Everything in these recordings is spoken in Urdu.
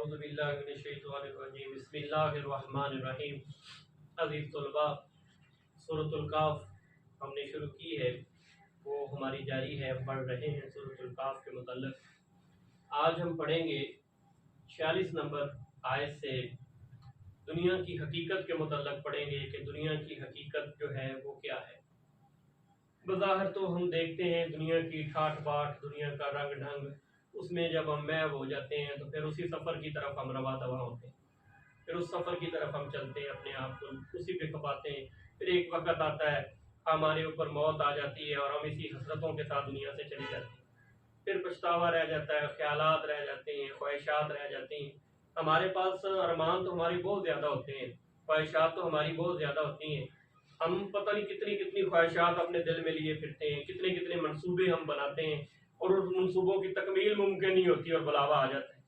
اعوذ باللہ من الشیطان الرجیم بسم اللہ الرحمن الرحیم۔ عزیز طلباء، سورۃ الکہف ہم نے شروع کی ہے، وہ ہماری جاری ہے، پڑھ رہے ہیں سورۃ الکہف کے متعلق۔ آج ہم پڑھیں گے 46 نمبر آیت سے دنیا کی حقیقت کے متعلق پڑھیں گے کہ دنیا کی حقیقت جو ہے وہ کیا ہے۔ بظاہر تو ہم دیکھتے ہیں دنیا کی ٹھاٹھ باٹھ، دنیا کا رنگ ڈھنگ، اس میں جب ہم محو ہو جاتے ہیں تو پھر اسی سفر کی طرف ہم رواں دواں ہوتے ہیں، پھر اس سفر کی طرف ہم چلتے ہیں، اپنے آپ کو اسی پہ کھپاتے ہیں۔ پھر ایک وقت آتا ہے ہمارے اوپر موت آ جاتی ہے اور ہم اسی حسرتوں کے ساتھ دنیا سے چلے جاتے ہیں۔ پھر پچھتاوا رہ جاتا ہے، خیالات رہ جاتے ہیں، خواہشات رہ جاتے ہیں۔ ہمارے پاس ارمان تو ہماری بہت زیادہ ہوتے ہیں، خواہشات تو ہماری بہت زیادہ ہوتی ہیں۔ ہم پتہ نہیں کتنی خواہشات اپنے دل میں لیے پھرتے ہیں، کتنے منصوبے ہم بناتے ہیں اور اس منصوبوں کی تکمیل ممکن نہیں ہوتی اور بلاوا آ جاتا ہے۔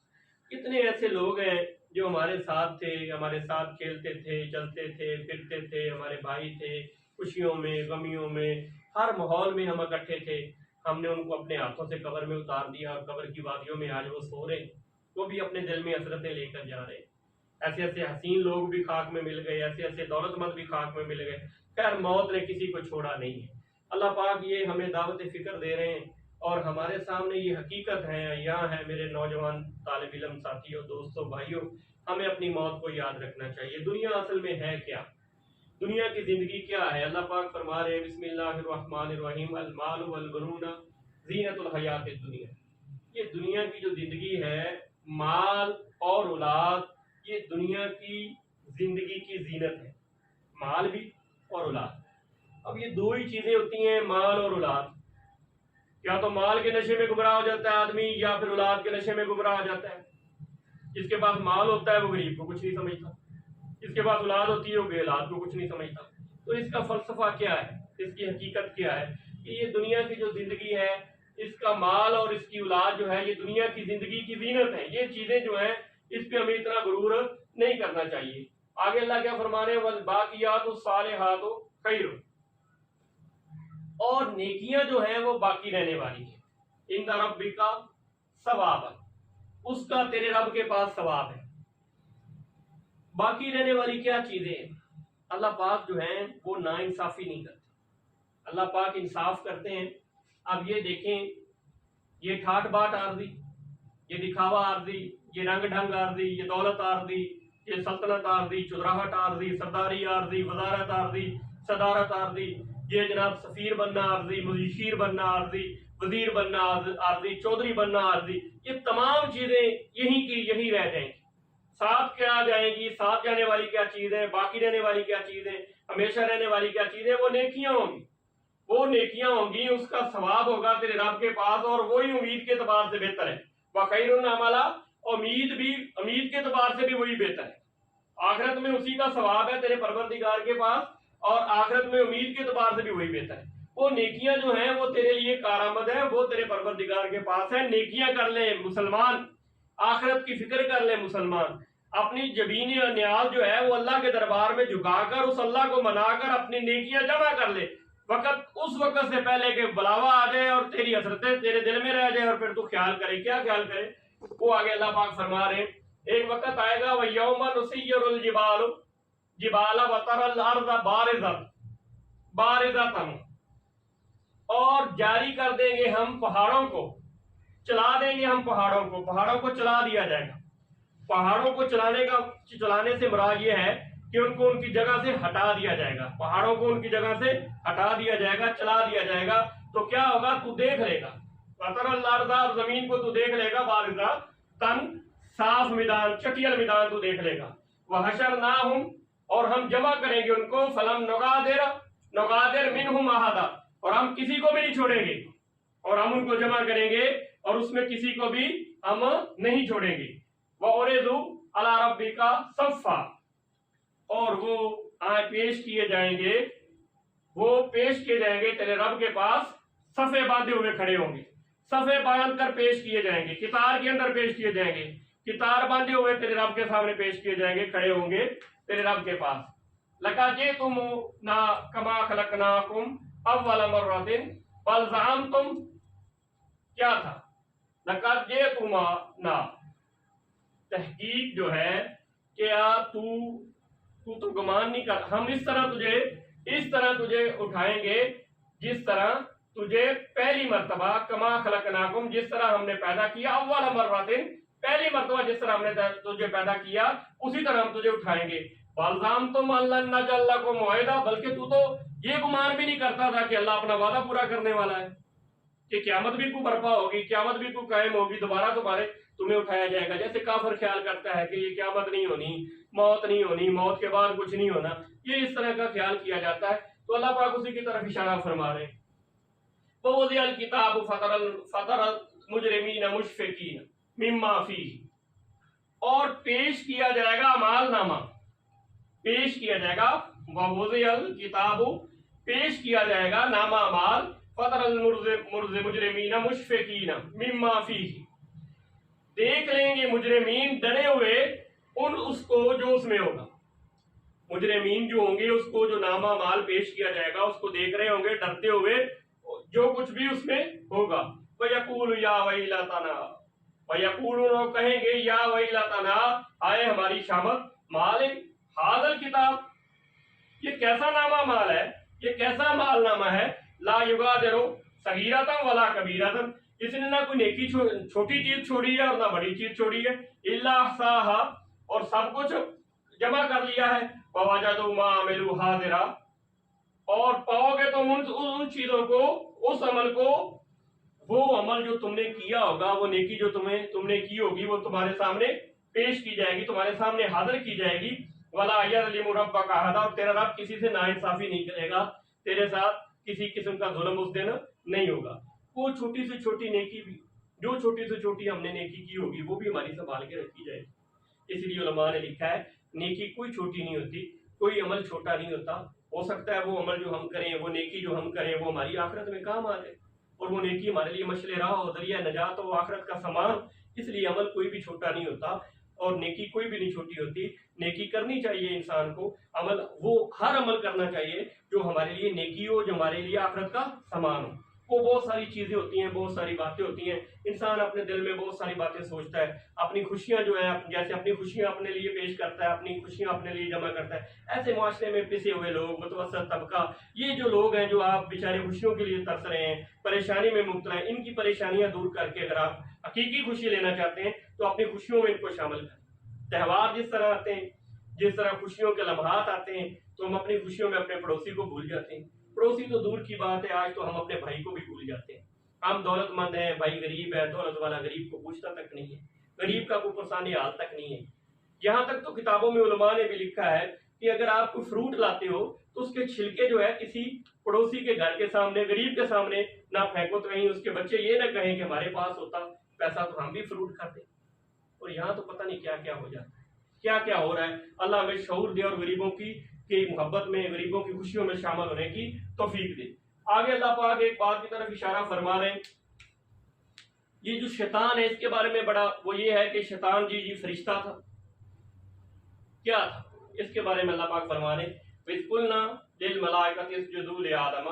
کتنے ایسے لوگ ہیں جو ہمارے ساتھ تھے، ہمارے ساتھ کھیلتے تھے، چلتے تھے، پھرتے تھے، ہمارے بھائی تھے، خوشیوں میں، غمیوں میں، ہر ماحول میں ہم اکٹھے تھے۔ ہم نے ان کو اپنے ہاتھوں سے قبر میں اتار دیا اور قبر کی وادیوں میں آج وہ سو رہے ہیں، وہ بھی اپنے دل میں حسرتیں لے کر جا رہے ہیں۔ ایسے ایسے حسین لوگ بھی خاک میں مل گئے، ایسے ایسے دولت مند بھی خاک میں مل گئے۔ خیر، موت نے کسی کو چھوڑا نہیں ہے۔ اللہ پاک یہ ہمیں دعوت فکر دے رہے ہیں اور ہمارے سامنے یہ حقیقت ہے، یہاں ہے میرے نوجوان طالب علم ساتھیوں، دوستوں، بھائیوں، ہمیں اپنی موت کو یاد رکھنا چاہیے۔ دنیا اصل میں ہے کیا؟ دنیا کی زندگی کیا ہے؟ اللہ پاک فرما رہے ہیں بسم اللہ الرحمن الرحیم، المال والبنون زینت الحیات الدنیا۔ یہ دنیا کی جو زندگی ہے، مال اور اولاد، یہ دنیا کی زندگی کی زینت ہے، مال بھی اور اولاد۔ اب یہ دو ہی چیزیں ہوتی ہیں، مال اور اولاد۔ یا تو مال کے نشے میں گمراہ ہو جاتا ہے آدمی، یا پھر اولاد کے نشے میں گمراہ ہو جاتا ہے۔ جس کے پاس مال ہوتا ہے وہ غریب کو کچھ نہیں سمجھتا، جس کے پاس اولاد ہوتی ہے وہ بے اولاد کو کچھ نہیں سمجھتا۔ تو اس کا فلسفہ کیا ہے، اس کی حقیقت کیا ہے کہ یہ دنیا کی جو زندگی ہے، اس کا مال اور اس کی اولاد جو ہے، یہ دنیا کی زندگی کی زینت ہے۔ یہ چیزیں جو ہیں اس پہ ہمیں اتنا غرور نہیں کرنا چاہیے۔ آگے اللہ کیا فرما رہے ہیں، والباقیات الصالحات خیر، اور نیکیاں جو ہیں وہ باقی رہنے والی ہیں۔ عند ربک ثواب، اس کا تیرے رب کے پاس ثواب ہے۔ باقی رہنے والی کیا چیزیں ہیں؟ اللہ پاک جو ہیں وہ نا انصافی نہیں کرتے، اللہ پاک انصاف کرتے ہیں۔ اب یہ دیکھیں، یہ ٹھاٹ باٹ عارضی، یہ دکھاوا عارضی، یہ رنگ ڈھنگ عارضی، یہ دولت عارضی، یہ سلطنت عارضی، چودراہٹ عارضی، سرداری عارضی، وزارت عارضی، صدارت عارضی، یہ جناب سفیر بننا عارضی، مشیر بننا عارضی، وزیر بننا عارضی، چودھری بننا عارضی۔ یہ تمام چیزیں یہیں کی یہی رہ جائیں گی۔ ساتھ کیا جائیں گی؟ ساتھ جانے والی کیا چیز ہے؟ باقی رہنے والی کیا چیز ہے؟ ہمیشہ رہنے والی کیا چیز ہے؟ وہ نیکیاں ہوں گی، وہ نیکیاں ہوں گی، اس کا ثواب ہوگا تیرے رب کے پاس، اور وہی امید کے اعتبار سے بہتر ہے۔ وَخَيْرٌ عَمَلًا، امید کے اعتبار سے بھی وہی بہتر ہے۔ آخرت میں اسی کا ثواب ہے تیرے پروردگار کے پاس، اور آخرت میں امید کے اعتبار سے بھی وہی بہتر ہے۔ وہ نیکیاں جو ہیں وہ تیرے لیے کارآمد ہے، وہ تیرے پروردگار کے پاس ہے۔ نیکیاں کر لے مسلمان، آخرت کی فکر کر لے مسلمان، اپنی جبین نیاز جو ہے وہ اللہ کے دربار میں جھکا کر اس اللہ کو منا کر اپنی نیکیاں جمع کر لے، اس وقت سے پہلے کہ بلاوا آ جائے اور تیری حسرتیں تیرے دل میں رہ جائے، اور پھر تو خیال کرے۔ کیا خیال کرے؟ وہ آگے اللہ پاک فرما رہے ہیں، ایک وقت آئے گا وَيَوْمَ نُسَيِّرُ الْجِبَالُ جِبَالَ وَتَرَى الْأَرْضَ بَارِزَةً، اور جاری کر دیں گے ہم پہاڑوں کو، چلا دیں گے ہم پہاڑوں کو چلا دیا جائے گا۔ پہاڑوں کو چلانے سے مراد یہ ہے کہ ان کو ان کی جگہ سے ہٹا دیا جائے گا، پہاڑوں کو ان کی جگہ سے ہٹا دیا جائے گا، چلا دیا جائے گا۔ تو کیا ہوگا؟ تو دیکھ لے گا، وَتَرَى الْأَرْضَ، زمین کو تو دیکھ لے گا، بارزةً، صاف میدان، چٹیل میدان تو دیکھ لے گا۔ وَحَشَرْنَاهُمْ، اور ہم جمع کریں گے ان کو، فَلَمْ نُغَادِرْ مِنْهُمْ أَحَدًا، اور ہم کسی کو بھی نہیں چھوڑیں گے، اور ہم ان کو جمع کریں گے اور اس میں کسی کو بھی ہم نہیں چھوڑیں گے۔ وَعُرِضُوا عَلَىٰ رَبِّكَ صَفًّا، اور وہ پیش کیے جائیں گے تیرے رب کے پاس، صفے باندھے ہوئے کھڑے ہوں گے، صفے باندھ کر پیش کیے جائیں گے، قطار کے اندر پیش کیے جائیں گے، قطار باندھے ہوئے تیرے رب کے سامنے پیش کیے جائیں گے، کھڑے ہوں گے تیرے رب کے پاس۔ لَقَدْ جِئْتُمُونَا كَمَا خَلَقْنَاكُمْ أَوَّلَ مَرَّةٍ بَلْ زَعَمْتُمْ، کیا تھا؟ لَقَدْ جِئْتُمُونَا، تحقیق جو ہے کیا تو گمان نہیں کر، ہم اس طرح تجھے اٹھائیں گے جس طرح تجھے پہلی مرتبہ، کما خلقناکم، جس طرح ہم نے پیدا کیا، اول مرۃ، پہلی مرتبہ جس طرح ہم نے تجھے پیدا کیا اسی طرح ہم تجھے اٹھائیں گے۔ بالزام تم لن نجعل لکم موعدا، بلکہ تو یہ گمان بھی نہیں کرتا تھا کہ اللہ اپنا وعدہ پورا کرنے والا ہے کہ قیامت بھی کو برپا ہوگی، قیامت بھی کو قائم ہوگی، دوبارہ تمہیں اٹھایا جائے گا۔ جیسے کافر خیال کرتا ہے کہ یہ قیامت نہیں ہونی، موت نہیں ہونی، موت کے بعد کچھ نہیں ہونا، یہ اس طرح کا خیال کیا جاتا ہے۔ تو اللہ پاک اسی کی طرف اشارہ فرما رہے ہیں، وَوُضِعَ الْكِتَابُ فَتَرَى الْمُجْرِمِينَ مُشْفِقِينَ مِمَّا فِيهِ، اور پیش کیا جائے گا اعمال نامہ، پیش کیا جائے گا، وَوُضِعَ الْكِتَابُ، پیش کیا جائے گا نامہ اعمال، فَتَرَى الْمُجْرِمِينَ مُشْفِقِينَ مِمَّا فِيهِ، دیکھ لیں گے مجرمین ڈرے ہوئے اس کو جو اس میں ہوگا۔ مجرمین جو ہوں گے اس کو جو نامہ مال پیش کیا جائے گا اس کو دیکھ رہے ہوں گے ڈرتے ہوئے جو کچھ بھی اس میں ہوگا۔ وَيَقُولُ يَا وَيْلَتَنَا، وَيَقُولُونَ، کہیں گے، یا وَيْلَتَنَا، آئے ہماری شامت، مال ھذا الکتاب، یہ کیسا نامہ مال ہے، یہ کیسا مال نامہ ہے، لا یغادر صغیرۃ ولا کبیرۃ، اس نے نہ کوئی نیکی چھوٹی چیز چھوڑی ہے اور نہ بڑی چیز چھوڑی ہے، الا احصاها، اور سب کچھ جمع کر لیا ہے، ووجدوا ما عملوا حاضرا، اور پاؤ گے تم ان چیزوں کو، اس عمل کو، وہ عمل جو تم نے کیا ہوگا، وہ نیکی جو تم نے کی ہوگی وہ تمہارے سامنے پیش کی جائے گی، تمہارے سامنے حاضر کی جائے گی۔ ولا یظلم ربک احد، اور تیرا رب کسی سے ناانصافی نہیں کرے گا، تیرے ساتھ کسی قسم کا ظلم اس دن نہیں ہوگا۔ وہ چھوٹی سے چھوٹی نیکی بھی، جو چھوٹی سے چھوٹی ہم نے نیکی کی ہوگی وہ بھی ہماری سنبھال کے رکھی جائے گی۔ اس لیے علماء نے لکھا ہے نیکی کوئی چھوٹی نہیں ہوتی، کوئی عمل چھوٹا نہیں ہوتا، ہو سکتا ہے وہ عمل جو ہم کریں، وہ نیکی جو ہم کریں وہ ہماری آخرت میں کام آ جائے، اور وہ نیکی ہمارے لیے مشعل راہ ہو، ذریعہ نجات ہو، آخرت کا سامان۔ اس لیے عمل کوئی بھی چھوٹا نہیں ہوتا اور نیکی کوئی بھی نہیں چھوٹی ہوتی۔ نیکی کرنی چاہیے انسان کو، عمل وہ ہر عمل کرنا چاہیے جو ہمارے لیے نیکی ہو، جو ہمارے لیے آخرت کا سامان ہو۔ وہ بہت ساری چیزیں ہوتی ہیں، بہت ساری باتیں ہوتی ہیں، انسان اپنے دل میں بہت ساری باتیں سوچتا ہے، اپنی خوشیاں جو ہیں، جیسے اپنی خوشیاں اپنے لیے پیش کرتا ہے، اپنی خوشیاں اپنے لیے جمع کرتا ہے، ایسے معاشرے میں پسے ہوئے لوگ، متوسط طبقہ، یہ جو لوگ ہیں جو آپ بیچارے خوشیوں کے لیے ترس رہے ہیں، پریشانی میں مبتلا ہیں، ان کی پریشانیاں دور کر کے اگر آپ حقیقی خوشی لینا چاہتے ہیں تو اپنی خوشیوں میں ان کو شامل کریں۔ تہوار جس طرح آتے ہیں، جس طرح خوشیوں کے لمحات آتے ہیں تو ہم اپنی خوشیوں میں اپنے پڑوسی کو بھول جاتے ہیں، پڑوسی تو دور کی بات ہے، آج تو ہم اپنے بھائی کو بھی بھول جاتے ہیں۔ ہم دولت مند ہیں، بھائی غریب ہے، دولت والا غریب کو پوچھتا تک نہیں ہے، غریب کا کوئی پرسانی حال تک نہیں ہے۔ یہاں تک تو کتابوں میں علماء نے بھی لکھا ہے کہ اگر آپ کوئی فروٹ لاتے ہو تو اس کے چھلکے جو ہے کسی پڑوسی کے گھر کے سامنے، غریب کے سامنے نہ پھینکو، تو کہیں اس کے بچے یہ نہ کہیں کہ ہمارے پاس ہوتا پیسہ تو ہم بھی فروٹ کھاتے۔ اور یہاں تو پتہ نہیں کیا کیا ہو جاتا ہے، کیا کیا ہو رہا ہے۔ اللہ ہمیں شعور دے اور غریبوں کی محبت میں، غریبوں کی خوشیوں میں شامل ہونے کی توفیق دے۔ آگے اللہ پاک ایک بات کی طرف اشارہ فرما رہے ہیں، یہ جو شیطان ہے اس کے بارے میں بڑا وہ یہ ہے کہ شیطان جی فرشتہ تھا، کیا تھا، اس کے بارے میں اللہ پاک فرما رہے ہیں، وَإِذْ قُلْنَا لِلْمَلَائِكَةِ اسْجُدُوا لِآدَمَ،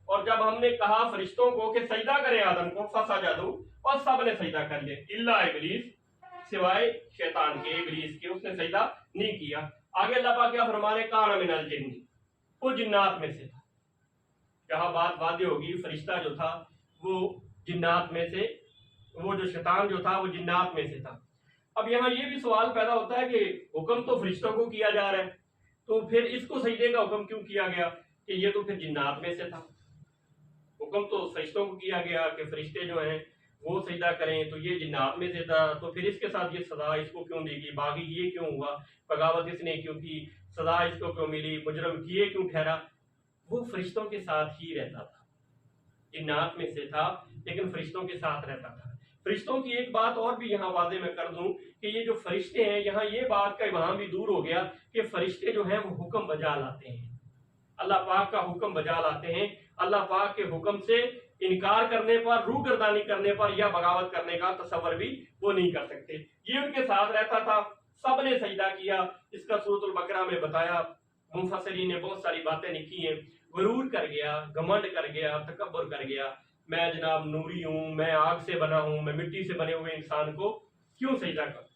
اور جب ہم نے کہا فرشتوں کو کہ سجدہ کریں آدم کو، فَسَجَدُوا، اور سب نے سجدہ کر لیا، اِلَّا ابلیس، سوائے شیطان کے، ابلیس کے، اس نے سجدہ نہیں کیا۔ آگے اللہ پاک کیا فرما رہے ہیں، کان من الجن، وہ جنات میں سے تھا۔ یہاں بات واضح ہوگی، فرشتہ جو تھا وہ جنات میں سے، وہ جو شیطان جو تھا وہ جنات میں سے تھا۔ اب یہاں یہ بھی سوال پیدا ہوتا ہے کہ حکم تو فرشتوں کو کیا جا رہا ہے تو پھر اس کو سجدے کا حکم کیوں کیا گیا، کہ یہ تو پھر جنات میں سے تھا۔ حکم تو فرشتوں کو کیا گیا کہ فرشتے جو ہیں وہ سجدہ کریں، تو یہ جنات میں سے تھا، تو پھر اس کے ساتھ یہ سزا اس کو کیوں دی گئی، باغی یہ کیوں ہوا، بغاوت اس نے کیوں کی، سزا اس کو کیوں ملی، مجرم کیے کیوں ٹھہرا۔ وہ فرشتوں کے ساتھ ہی رہتا تھا، جنات میں سے تھا لیکن فرشتوں کے ساتھ رہتا تھا۔ فرشتوں کی ایک بات اور بھی یہاں واضح میں کر دوں کہ یہ جو فرشتے ہیں، یہاں یہ بات کا وہاں بھی دور ہو گیا کہ فرشتے جو ہیں وہ حکم بجا لاتے ہیں، اللہ پاک کا حکم بجا لاتے ہیں، اللہ پاک کے حکم سے انکار کرنے پر، روح گردانی کرنے پر یا بغاوت کرنے کا تصور بھی وہ نہیں کر سکتے۔ یہ ان کے ساتھ رہتا تھا، سب نے سجدہ کیا۔ اس کا سورۃ البقرہ میں بتایا، مفسرین نے بہت ساری باتیں لکھی ہیں، غرور کر گیا، گھمنڈ کر گیا، تکبر کر گیا، میں جناب نوری ہوں، میں آگ سے بنا ہوں، میں مٹی سے بنے ہوئے انسان کو کیوں سجدہ کروں۔